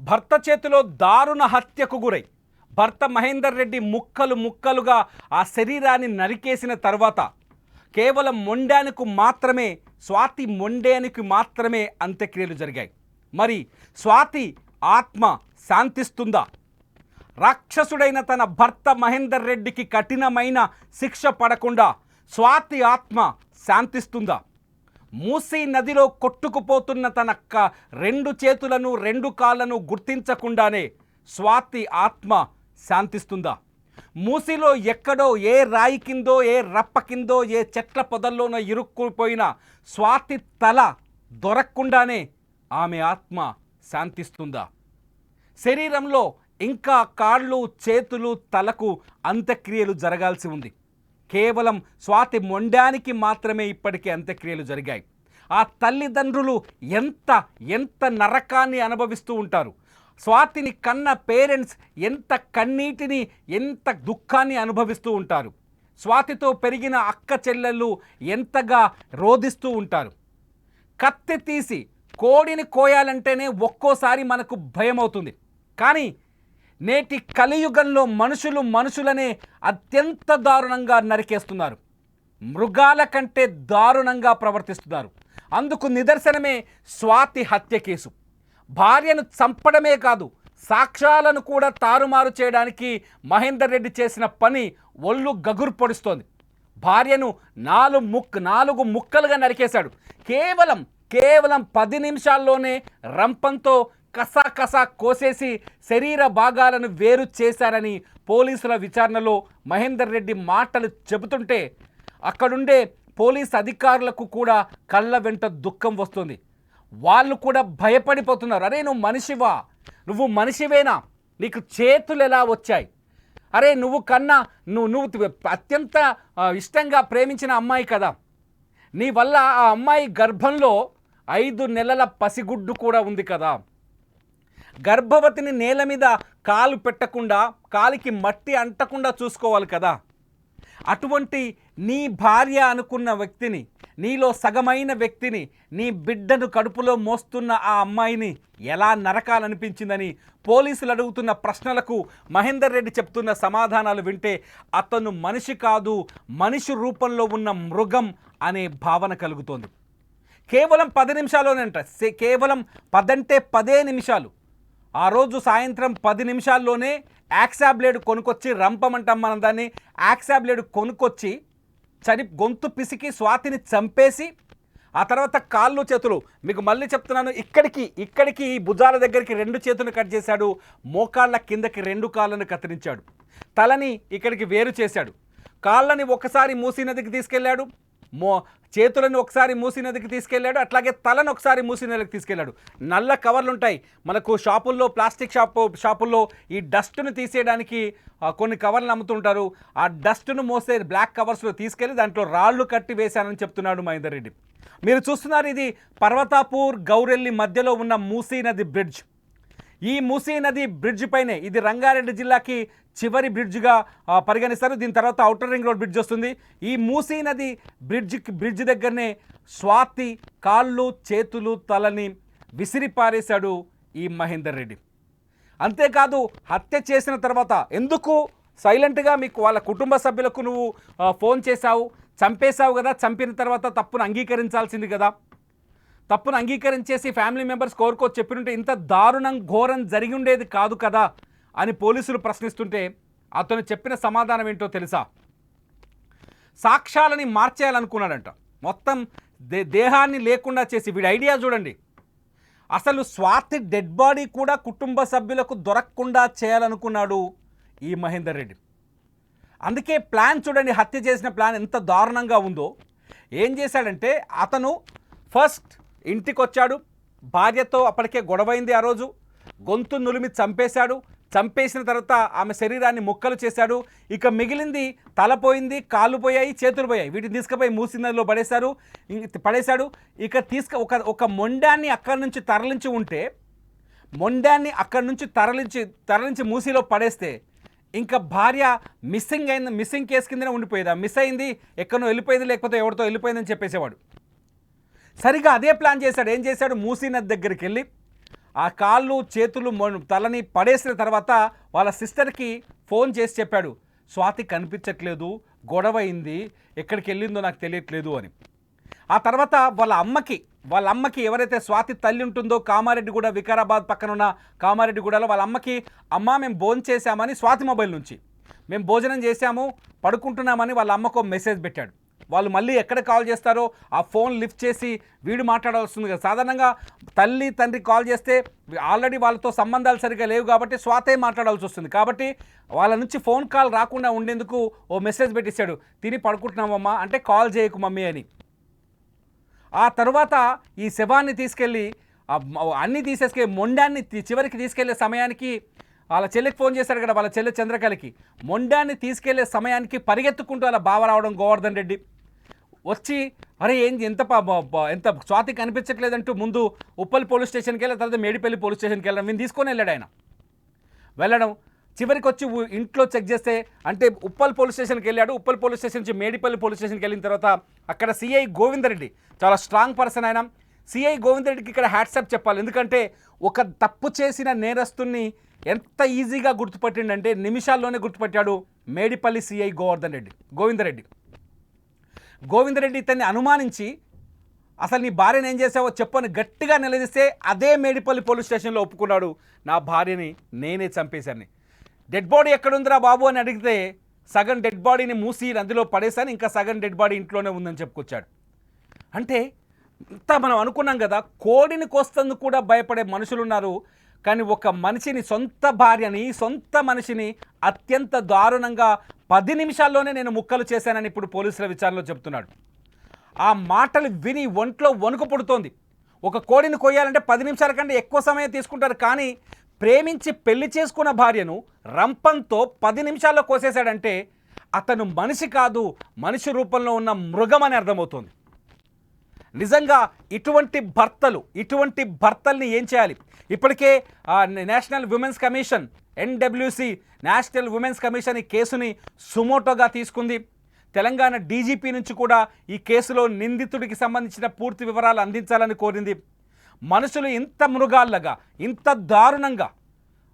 భర్త చేతిలో దారుణ హత్యకు గురై భర్త మహేందర్ రెడ్డి ముక్కలు ముక్కలుగా ఆ శరీరాన్ని నరికేసిన తర్వాత కేవలం మొండానికి మాత్రమే స్వాతి మొండానికి మాత్రమే అంత్యక్రియలు జరిగాయి. మరి స్వాతి ఆత్మ శాంతిస్తుందా? రాక్షసుడైన తన భర్త మహేందర్ రెడ్డికి కఠినమైన శిక్ష పడకుండా స్వాతి ఆత్మ శాంతిస్తుందా? మూసీ నదిలో కొట్టుకుపోతున్న తన రెండు చేతులను రెండు కాళ్ళను గుర్తించకుండానే స్వాతి ఆత్మ శాంతిస్తుందా? మూసీలో ఎక్కడో ఏ రాయి కిందో ఏ రప్ప కిందో ఏ చెట్ల పొదల్లోనో ఇరుక్కుపోయిన స్వాతి తల దొరకకుండానే ఆమె ఆత్మ శాంతిస్తుందా? శరీరంలో ఇంకా కాళ్ళు చేతులు తలకు అంత్యక్రియలు జరగాల్సి ఉంది. కేవలం స్వాతి మొండానికి మాత్రమే ఇప్పటికే అంత్యక్రియలు జరిగాయి. ఆ తల్లిదండ్రులు ఎంత ఎంత నరకాన్ని అనుభవిస్తూ ఉంటారు. స్వాతిని కన్న పేరెంట్స్ ఎంత కన్నీటిని ఎంత దుఃఖాన్ని అనుభవిస్తూ ఉంటారు. స్వాతితో పెరిగిన అక్క చెల్లెళ్ళు ఎంతగా రోధిస్తూ ఉంటారు. కత్తి తీసి కోడిని కోయాలంటేనే ఒక్కోసారి మనకు భయం అవుతుంది. కానీ నేటి కలియుగంలో మనుషులనే అత్యంత దారుణంగా నరికేస్తున్నారు. మృగాల కంటే దారుణంగా ప్రవర్తిస్తున్నారు. అందుకు నిదర్శనమే స్వాతి హత్య కేసు. భార్యను చంపడమే కాదు, సాక్ష్యాలను కూడా తారుమారు చేయడానికి మహేందర్ రెడ్డి చేసిన పని ఒళ్ళు గగురు పొడుస్తోంది. భార్యను నాలుగు ముక్కలుగా నరికేశాడు. కేవలం 10 నిమిషాల్లోనే రంపంతో కసా కోసేసి శరీర భాగాలను వేరు చేశారని పోలీసుల విచారణలో మహేందర్ రెడ్డి మాటలు చెబుతుంటే అక్కడుండే పోలీస్ అధికారులకు కూడా కళ్ళ వెంట దుఃఖం వస్తుంది. వాళ్ళు కూడా భయపడిపోతున్నారు. అరే నువ్వు మనిషివేనా? నీకు చేతులు ఎలా వచ్చాయి? అరే నువ్వు అత్యంత ఇష్టంగా ప్రేమించిన అమ్మాయి కదా, నీ వల్ల ఆ అమ్మాయి గర్భంలో 5 నెలల పసిగుడ్డు కూడా ఉంది కదా. గర్భవతిని నేల మీద కాలు పెట్టకుండా, కాలికి మట్టి అంటకుండా చూసుకోవాలి కదా. అటువంటి నీ భార్య అనుకున్న వ్యక్తిని, నీలో సగమైన వ్యక్తిని, నీ బిడ్డను కడుపులో మోస్తున్న ఆ అమ్మాయిని ఎలా నరకాలనిపించిందని పోలీసులు అడుగుతున్న ప్రశ్నలకు మహేందర్ రెడ్డి చెప్తున్న సమాధానాలు వింటే అతను మనిషి కాదు, మనిషి రూపంలో ఉన్న మృగం అనే భావన కలుగుతోంది. కేవలం 10 నిమిషాల్లోనేంట, కేవలం 10 అంటే 10 నిమిషాలు. ఆ రోజు సాయంత్రం 10 నిమిషాల్లోనే యాక్సాబ్లేడ్ కొనుక్కొచ్చి, రంపమంటాం మనం దాన్ని, యాక్సాబ్లేడ్ కొనుక్కొచ్చి గొంతు పిసికి స్వాతిని చంపేసి ఆ తర్వాత కాళ్ళు చేతులు, మీకు మళ్ళీ చెప్తున్నాను, ఇక్కడికి ఈ భుజాల దగ్గరికి 2 చేతులు కట్ చేశాడు, మోకాళ్ళ కిందకి 2 కాళ్ళను కత్తిరించాడు, తలని ఇక్కడికి వేరు చేశాడు, కాళ్ళని ఒకసారి మూసీ నదికి తీసుకెళ్ళాడు, చేతులను ఒకసారి మూసీ నదికి తీసుకెళ్ళాడు, అట్లాగే తలను ఒకసారి మూసీ నదికి తీసుకెళ్ళాడు. నల్ల కవర్లు ఉంటాయి మనకు షాపుల్లో, ప్లాస్టిక్ షాపుల్లో ఈ డస్ట్ను తీసేయడానికి కొన్ని కవర్లు అమ్ముతుంటారు. ఆ డస్ట్ను మోసే బ్లాక్ కవర్స్లో తీసుకెళ్ళి దాంట్లో రాళ్ళు కట్టి వేశానని చెప్తున్నాడు మహేందర్ రెడ్డి. మీరు చూస్తున్నారు, ఇది పర్వతాపూర్ గౌరెల్లి మధ్యలో ఉన్న మూసీ నది బ్రిడ్జ్. ఈ మూసీ నది బ్రిడ్జ్ పైనే, ఇది రంగారెడ్డి జిల్లాకి చివరి బ్రిడ్జ్గా పరిగణిస్తారు. దీని తర్వాత ఔటర్ రింగ్ రోడ్ బ్రిడ్జ్ వస్తుంది. ఈ మూసీ నది బ్రిడ్జ్ దగ్గరనే స్వాతి కాళ్ళు చేతులు తలని విసిరి పారేశాడు ఈ మహేందర్ రెడ్డి. అంతేకాదు, హత్య చేసిన తర్వాత ఎందుకు సైలెంట్గా మీకు వాళ్ళ కుటుంబ సభ్యులకు నువ్వు ఫోన్ చేశావు? చంపేశావు కదా, చంపిన తర్వాత తప్పును అంగీకరించాల్సింది కదా. తప్పును అంగీకరించేసి ఫ్యామిలీ మెంబర్స్ కోరుకోవచ్చు చెప్పినట్టు ఇంత ఘోరం జరిగి ఉండేది కాదు కదా అని పోలీసులు ప్రశ్నిస్తుంటే అతను చెప్పిన సమాధానం ఏంటో తెలుసా? సాక్ష్యాలని మార్చేయాలనుకున్నాడంట. మొత్తం దేహాన్ని లేకుండా చేసి, వీడి ఐడియా చూడండి, అసలు స్వాతి డెడ్ బాడీ కూడా కుటుంబ సభ్యులకు దొరకకుండా చేయాలనుకున్నాడు ఈ మహేందర్ రెడ్డి. అందుకే ప్లాన్ చూడండి, హత్య చేసిన ప్లాన్ ఎంత దారుణంగా ఉందో. ఏం చేశాడంటే, అతను ఫస్ట్ ఇంటికి వచ్చాడు, భార్యతో అప్పటికే గొడవైంది, ఆ రోజు గొంతు నులిమి చంపేశాడు. చంపేసిన తర్వాత ఆమె శరీరాన్ని ముక్కలు చేశాడు. ఇక మిగిలింది తల పోయింది, కాళ్ళు పోయాయి, చేతులు పోయాయి. వీటిని తీసుకుపోయి మూసీ నదిలో పడేశాడు. ఇక ఒక మొండాన్ని అక్కడి నుంచి తరలించి ఉంటే, మొండాన్ని అక్కడి నుంచి తరలించి మూసీలో పడేస్తే ఇంకా భార్య మిస్సింగ్ కేసు కిందనే ఉండిపోయేది. మిస్ అయింది, ఎక్కడో వెళ్ళిపోయింది, లేకపోతే ఎవరితో వెళ్ళిపోయిందని చెప్పేసేవాడు. సరిగా అదే ప్లాన్ చేశాడు. ఏం చేశాడు? మూసీ నది దగ్గరికి వెళ్ళి ఆ కాళ్ళు చేతులు తలని పడేసిన తర్వాత వాళ్ళ సిస్టర్కి ఫోన్ చేసి చెప్పాడు, స్వాతి కనిపించట్లేదు, గొడవ అయింది, ఎక్కడికి వెళ్ళిందో నాకు తెలియట్లేదు అని. ఆ తర్వాత వాళ్ళ అమ్మకి ఎవరైతే స్వాతి తల్లి ఉంటుందో కామారెడ్డిగూడ, వికారాబాద్ పక్కన ఉన్న కామారెడ్డిగూడలో వాళ్ళ అమ్మకి, అమ్మ మేము భోజనం చేశామని స్వాతి మొబైల్ నుంచి, మేము భోజనం చేశాము పడుకుంటున్నామని వాళ్ళ అమ్మకు మెసేజ్ పెట్టాడు. వాళ్ళు మళ్ళీ ఎక్కడ కాల్ చేస్తారో ఆ ఫోన్ లిఫ్ట్ చేసి వీడు మాట్లాడాల్సింది కదా. సాధారణంగా తల్లి తండ్రి కాల్ చేస్తే ఆల్రెడీ వాళ్ళతో సంబంధాలు సరిగ్గా లేవు కాబట్టి స్వాతే మాట్లాడాల్సి వస్తుంది. కాబట్టి వాళ్ళ నుంచి ఫోన్ కాల్ రాకుండా ఉండేందుకు ఓ మెసేజ్ పెట్టేశాడు, తిని పడుకుంటున్నామమ్మా అంటే కాల్ చేయకు మమ్మీ అని. ఆ తర్వాత ఈ శవాన్ని తీసుకెళ్ళి అన్నీ తీసేసుకెళ్ళి మొండాన్ని చివరికి తీసుకెళ్లే సమయానికి వాళ్ళ చెల్లికి ఫోన్ చేశాడు కదా, వాళ్ళ చెల్లి చంద్రకళకి. మొండాన్ని తీసుకెళ్లే సమయానికి పరిగెత్తుకుంటూ వాళ్ళ బావ రావడం గోవర్ధన్ రెడ్డి వచ్చి, అరే ఏంది ఎంత స్వాతి కనిపించట్లేదంటూ ముందు ఉప్పల్ పోలీస్ స్టేషన్కి వెళ్ళిన తర్వాత మేడిపల్లి పోలీస్ స్టేషన్కి వెళ్ళడం, వీళ్ళు తీసుకొని వెళ్ళాడు ఆయన. వెళ్ళడం చివరికి వచ్చి ఇంట్లో చెక్ చేస్తే అంటే ఉప్పల్ పోలీస్ స్టేషన్కి వెళ్ళాడు. ఉప్పల్ పోలీస్ స్టేషన్ నుంచి మేడిపల్లి పోలీస్ స్టేషన్కి వెళ్ళిన తర్వాత అక్కడ సిఐ గోవిందరెడ్డి చాలా స్ట్రాంగ్ పర్సన్ ఆయన. సిఐ గోవిందరెడ్డికి ఇక్కడ హ్యాట్సాప్ చెప్పాలి. ఎందుకంటే ఒక తప్పు చేసిన నేరస్తుని ఎంత ఈజీగా గుర్తుపట్టిండంటే నిమిషాల్లోనే గుర్తుపట్టాడు మేడిపల్లి సిఐ గోవిందరెడ్డి ఇతన్ని అనుమానించి, అసలు నీ భార్యను ఏం చేసావో చెప్పని గట్టిగా నిలదీస్తే అదే మేడిపల్లి పోలీస్ స్టేషన్లో ఒప్పుకున్నాడు, నా భార్యని నేనే చంపేశాను. డెడ్ బాడీ ఎక్కడుందిరా బాబు అని అడిగితే సగం డెడ్ బాడీని మూసి నదిలో పడేశాను, ఇంకా సగం డెడ్ బాడీ ఇంట్లోనే ఉందని చెప్పుకొచ్చాడు. అంటే ఇంత మనం అనుకున్నాం కదా, కోడిని కోస్తందుకు కూడా భయపడే మనుషులు ఉన్నారు. కానీ ఒక మనిషిని, సొంత భార్యని, సొంత మనిషిని అత్యంత దారుణంగా 10 నిమిషాల్లోనే నేను ముక్కలు చేశానని ఇప్పుడు పోలీసుల విచారణలో చెప్తున్నాడు. ఆ మాటలు విని ఒంట్లో వణుకు పుడుతోంది. ఒక కోడిని కొయ్యాలంటే 10 నిమిషాల కంటే ఎక్కువ సమయం తీసుకుంటారు. కానీ ప్రేమించి పెళ్లి చేసుకున్న భార్యను రంపంతో 10 నిమిషాల్లో కోసేశాడంటే అతను మనిషి కాదు, మనిషి రూపంలో ఉన్న మృగం అని అర్థమవుతుంది. నిజంగా ఇటువంటి భర్తల్ని ఏం చేయాలి? ఇప్పటికే national women's commission NWC national women's commission ఈ కేసుని సుమోటోగా తీసుకుంది. తెలంగాణ డీజీపీ నుంచి కూడా ఈ కేసులో నిందితుడికి సంబంధించిన పూర్తి వివరాలు అందించాలని కోరింది. మనుషులు ఇంత మృగాల్లగా, ఇంత దారుణంగా,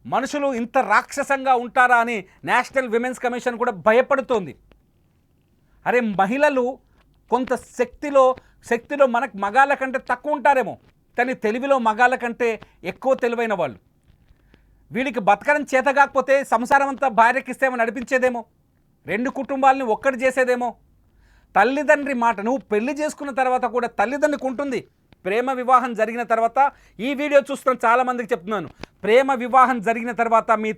మనుషులు ఇంత రాక్షసంగా ఉంటారా అని నేషనల్ విమెన్స్ కమిషన్ కూడా భయపడుతోంది. అరే మహిళలు కొంత శక్తిలో మనకు మగాళ్ళ కంటే తక్కువ ఉంటారేమో, కానీ తెలివిలో మగాళ్ళ కంటే ఎక్కువ తెలివైన వాళ్ళు. వీడికి బతకడం చేత కాకపోతే సంసారం అంతా భార్యకి ఇస్తేమో నడిపించేదేమో, 2 కుటుంబాలని ఒక్కటి చేసేదేమో. తల్లిదండ్రి మాట, నువ్వు పెళ్లి చేసుకున్న తర్వాత కూడా తల్లిదండ్రికి ఉంటుంది. ప్రేమ వివాహం జరిగిన తర్వాత, ఈ వీడియో చూస్తున్న చాలామందికి చెప్తున్నాను, ప్రేమ వివాహం జరిగిన తర్వాత మీ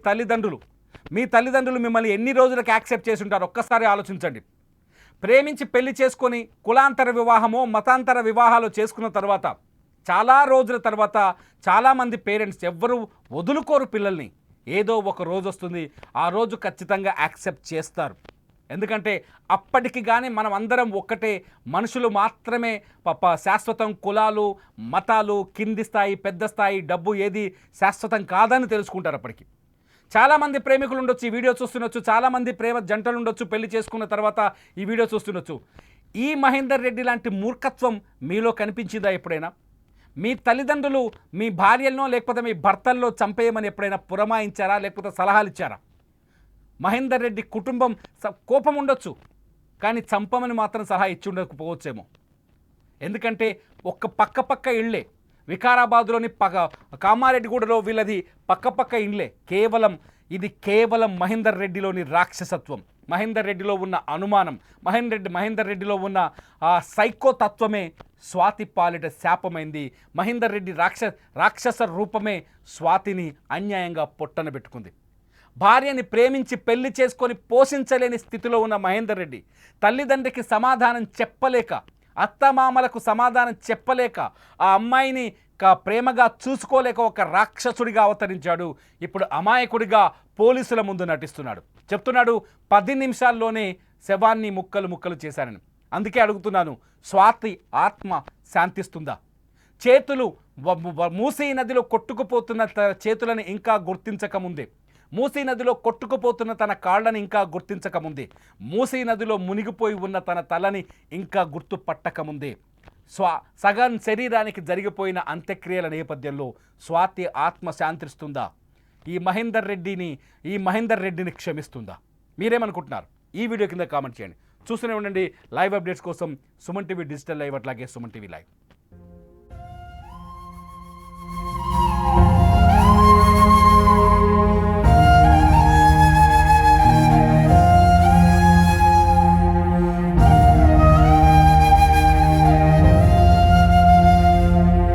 తల్లిదండ్రులు మిమ్మల్ని ఎన్ని రోజులకు యాక్సెప్ట్ చేసి ఉంటారు ఒక్కసారి ఆలోచించండి. ప్రేమించి పెళ్లి చేసుకొని కులాంతర వివాహమో మతాంతర వివాహాలు చేసుకున్న తర్వాత చాలా రోజుల తర్వాత చాలామంది పేరెంట్స్ ఎవ్వరూ వదులుకోరు పిల్లల్ని. ఏదో ఒక రోజు వస్తుంది, ఆ రోజు ఖచ్చితంగా యాక్సెప్ట్ చేస్తారు. ఎందుకంటే అప్పటికి కానీ మనం అందరం ఒక్కటే మనుషులు మాత్రమే. శాశ్వతం కులాలు, మతాలు, కింది స్థాయి, పెద్ద స్థాయి, డబ్బు ఏది శాశ్వతం కాదని తెలుసుకుంటారు. అప్పటికి చాలామంది ప్రేమికులు ఉండొచ్చు, ఈ వీడియో చూస్తుండొచ్చు. చాలామంది ప్రేమ జంటలు ఉండొచ్చు, పెళ్లి చేసుకున్న తర్వాత ఈ వీడియో చూస్తుండొచ్చు. ఈ మహేందర్ రెడ్డి లాంటి మూర్ఖత్వం మీలో కనిపించిందా ఎప్పుడైనా? మీ తల్లిదండ్రులు మీ భార్యలను లేకపోతే మీ భర్తల్లో చంపేయమని ఎప్పుడైనా పురమాయించారా, లేకపోతే సలహాలు ఇచ్చారా? మహేందర్ రెడ్డి కుటుంబం కోపం ఉండొచ్చు, కానీ చంపమని మాత్రం సలహా ఇచ్చి ఉండకపోవచ్చేమో. ఎందుకంటే పక్క ఇళ్లే, వికారాబాద్లోని కామారెడ్డిగూడలో వీళ్ళది పక్క ఇండ్లే. కేవలం మహేందర్ రెడ్డిలోని రాక్షసత్వం, మహేందర్ రెడ్డిలో ఉన్న అనుమానం, మహేందర్ రెడ్డిలో ఉన్న ఆ సైకో తత్వమే స్వాతి పాలిట శాపమైంది. మహేందర్ రెడ్డి రాక్షస రూపమే స్వాతిని అన్యాయంగా పొట్టన పెట్టుకుంది. భార్యని ప్రేమించి పెళ్లి చేసుకొని పోషించలేని స్థితిలో ఉన్న మహేందర్ రెడ్డి తల్లిదండ్రికి సమాధానం చెప్పలేక, అత్తమామలకు సమాధానం చెప్పలేక, ఆ అమ్మాయిని ప్రేమగా చూసుకోలేక ఒక రాక్షసుడిగా అవతరించాడు. ఇప్పుడు అమాయకుడిగా పోలీసుల ముందు నటిస్తున్నాడు. చెప్తున్నాడు 10 నిమిషాల్లోనే శవాన్ని ముక్కలు చేశానని. అందుకే అడుగుతున్నాను, స్వాతి ఆత్మ శాంతిస్తుందా? చేతులు మూసీ నదిలో కొట్టుకుపోతున్న చేతులను ఇంకా గుర్తించకముందే, మూసీ నదిలో కొట్టుకుపోతున్న తన కాళ్ళని ఇంకా గుర్తించకముందే, మూసీ నదిలో మునిగిపోయి ఉన్న తన తలని ఇంకా గుర్తుపట్టకముందే సగం శరీరానికి జరిగిపోయిన అంత్యక్రియల నేపథ్యంలో స్వాతి ఆత్మ శాంతిస్తుందా? ఈ మహేందర్ రెడ్డిని క్షమిస్తుందా? మీరేమనుకుంటున్నారు? ఈ వీడియో కింద కామెంట్ చేయండి. చూస్తూనే ఉండండి లైవ్ అప్డేట్స్ కోసం సుమన్ టీవీ డిజిటల్ లైవ్, అట్లాగే సుమన్ టీవీ లైవ్.